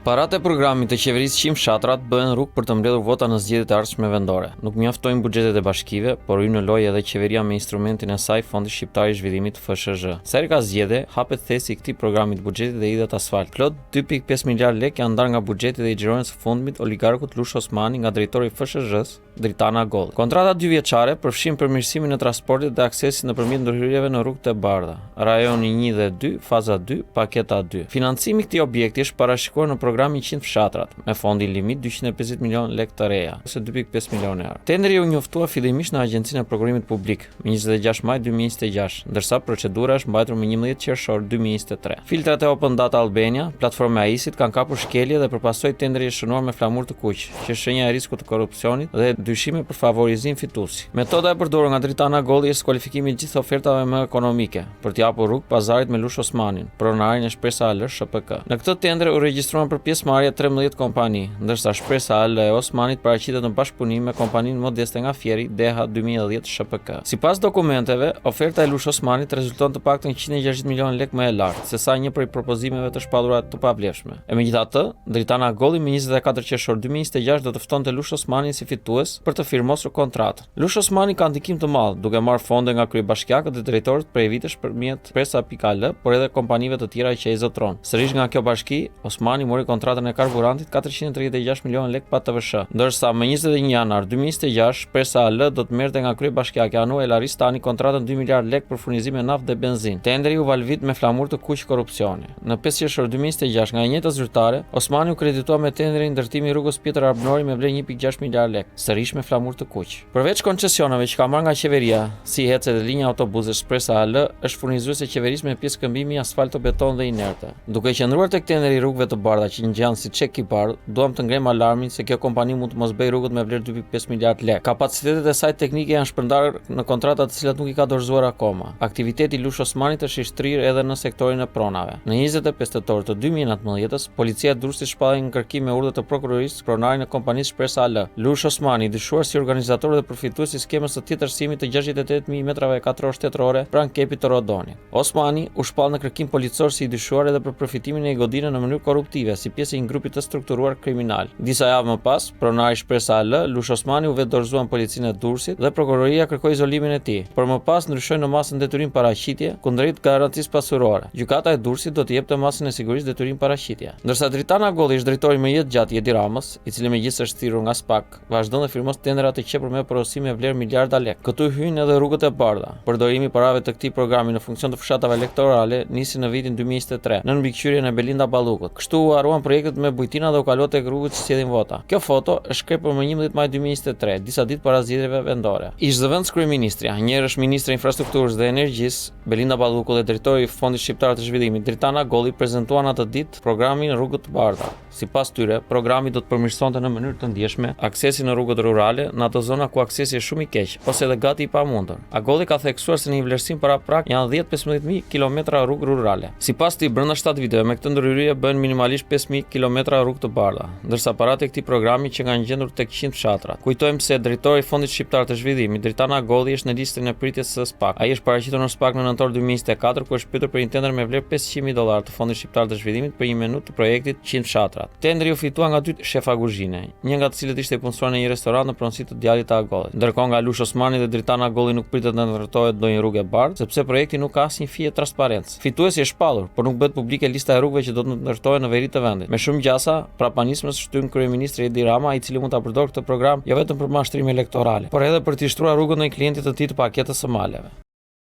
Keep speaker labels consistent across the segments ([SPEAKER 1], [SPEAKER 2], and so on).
[SPEAKER 1] Parat e programit të qeverisë 100 fshatrat bëhen rrugë për të mbledhur vota në zgjedhjet e ardhshme vendore. Nuk mjaftojnë buxhetet e bashkive, por hyn në lojë edhe qeveria me instrumentin e saj Fondi Shqiptar i Zhvillimit FSHZ. Sa herë ka zgjedhje, hapet thesi i këtij programi të buxhetit dhe hidhet asfalt. Plot 2.5 miliard lekë janë ndarë nga buxheti dhe i xhirohen së fundmit oligarkut Lush Osmani nga drejtori i FSHZ-s, Dritana Golli. Kontrata 2 vjeçare përfshin përmirësimin e transportit dhe aksesit nëpërmjet ndërhyrjeve në rrugët e bardha. Rajoni 1 dhe 2, faza 2, paketa 2. Financimi i këtij objekti është parashikuar në programin 100 fshatrat, me fondin limit 250 milion lekë të reja, ose 2.5 milion euro. Tendri u njoftua fillimisht në Agjencinë e Programimit Publik me 26 maj 2026, ndërsa procedura është mbajtur me 11 qershor 2023. Filtrat e Open Data Albania, platforma e AIS-it, kanë kapur shkelje dhe përpasoj tendri i shënuar me flamur të kuq, që është shenja e riskut të korrupsionit dhe dyshime për favorizim fituesi. Metoda e përdorur nga Dritana Golli është skualifikimi i gjithë ofertave më ekonomike për t'i hapur rrugë pazarit me Lush Osmanin, pronarin e Shpresa AL SHPK. Në këtë tendër u regjistruan për pjesëmarrje 13 kompani, ndërsa Shpresa AL e Osmanit paraqitet në bashkëpunim me kompaninë modeste nga Fieri Deha 2010 SHPK. Sipas dokumenteve, oferta e Lush Osmanit rezulton të paktën 160 milion lekë më e lartë se sa një prej propozimeve të shpallura të pavlefshme. Megjithatë, Dritana Golli me 24 qershor 2026 do të ftonte Lush Osmanin si fitues për të firmosur kontratën. Lush Osmani ka ndikim të madh duke marrë fonde nga kryebashkiakët dhe drejtorët prej vitesh përmjet Shpresa.al, por edhe kompanive të tjera që i zotron. Sërish nga kjo bashki, Osmani mori kontratën e karburantit 436 milion lekë pa TVSH, ndërsa më 21 janar 2026 Shpresa AL do të merrte nga kryebashkiaki Anuel Aristani kontratën 2 miliard lekë për furnizim me naftë dhe benzinë. Tendri u valvit me flamur të kuq korrupsioni. Në 5 qershor 2026 nga e njëjta zyrtare, Osmani u kreditua me tenderin ndërtimi i rrugës Pjetër Arbnori me vlerë 1.6 miliard lekë, sërish me flamur të kuq. Përveç koncesionave që ka marrë nga qeveria, si hecet dhe linja autobusesh, Shpresa AL është furnizuese qeverisë me pjesë këmbimi asfalto-beton dhe inerte. Duke qëndruar tek tenderi i rrugëve të bardha që ngjan si çek i bardh, duam të ngrem alarmin se kjo kompani mund të mos bëjë rrugët me vlerë 2.5 miliard lekë. Kapacitetet e saj teknike janë shpërndarë në kontrata të cilat nuk i ka dorëzuar akoma. Aktiviteti Lush Osmanit është i shtrirë edhe në sektorin e pronave. Në 25 tetor të 2019, policia e Durrësit shpallai në kërkim me urdhër të prokurorisë pronarin e kompanisë Shpresa AL. Lush Osmani, dyshuar si organizator dhe përfitues i skemës së tjetërsimit të 68.000 metrave katror shtetërore pranë kepit të Rodoni. Osmani u shpall në kërkim policor si i dyshuar edhe për përfitimin e godinën në mënyrë korruptive si pjesë e një grupi të strukturuar kriminal. Disa javë më pas, pronari Shpresa AL, Lush Osmani u vetë dorëzuan policinë e Durrësit dhe prokuroria kërkoi izolimin e tij, por më pas ndryshoi në masën detyrim paraqitje kundrejt garancisë pasurore. Gjykata e Durrësit do të jepte masën e sigurisë detyrim paraqitje. Ndërsa Dritana Golli është drejtori më jetëgjatë i Edi Ramës, i cili megjithëse është thirrur nga SPAK, vazhdon të firmos tendera të qepur me porosime vlerë miliarda lekë. Këtu hyjnë edhe rrugët e bardha. Përdorimi i parave të këtij programi në funksion të fshatave elektorale nisi në vitin 2023, në mbikëqyrjen e Belinda Ballukut. Kështu u harruan projektet me bujtina dhe u kalua tek rrugët që sjellim vota. Kjo foto është kryer më 11 maj 2023, disa ditë para zgjedhjeve vendore. Ish zëvendës kryeministria, njëherë është ministre infrastrukturës dhe energjisë, Belinda Balluku dhe drejtori i Fondit Shqiptar të Zhvillimit, Dritana Golli, prezantuan atë ditë programin Rrugët të Bardha. Sipas tyre, programi do të përmirësonte në mënyrë të ndjeshme aksesin në rrugët rurale në ato zona ku aksesi është shumë i keq ose edhe gati i pamundur. Golli ka theksuar se në një vlerësim para prak janë 10-15.000 kilometra rrugë rurale. Sipas tij, brenda 7 viteve me këtë ndërhyrje bën minimalisht 5.000 kilometra rrugë të bardha, ndërsa parat e këtij programi që kanë gjendur tek 100 fshatrat. Kujtojmë se drejtori i Fondit Shqiptar të Zhvillimit, Dritana Golli, është në listën e pritjes së SPAK. Ai është paraqitur në SPAK në nëntor 2024 ku është pyetur për një tender me vlerë $500.000 të Fondit Shqiptar të Zhvillimit për një menu të projektit 100 fshatrat. Tendri u fitua nga dy shefa kuzhine, një nga të cilët ishte i punësuar në një restorant në pronësi të djalit të Gollit. Ndërkohë nga Lush Osmani dhe Dritana Golli nuk pritet të ndërtohet ndonjë rrugë e bardhë, sepse projekti nuk ka asnjë fije transparencë. Fituesi është shpallur, por nuk bëhet publike lista e rrugëve që do të ndërtohen në veri të vendit. Me shumë gjasa, prapanismës shtyn kryeministri Edi Rama, i cili mund ta përdorë këtë program jo vetëm për mashtrime elektorale, por edhe për të shtruar rrugën ndaj klientit të tij të paketës së maleve.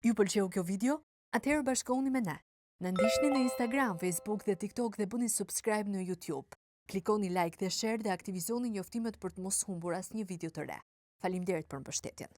[SPEAKER 2] Ju pëlqeu kjo video? Atëherë bashkohuni me ne. Na ndiqni në Instagram, Facebook dhe TikTok dhe bëni subscribe në YouTube. Klikoni like dhe share dhe aktivizoni njoftimet për të mos humbur asnjë video të re. Faleminderit për mbështetjen.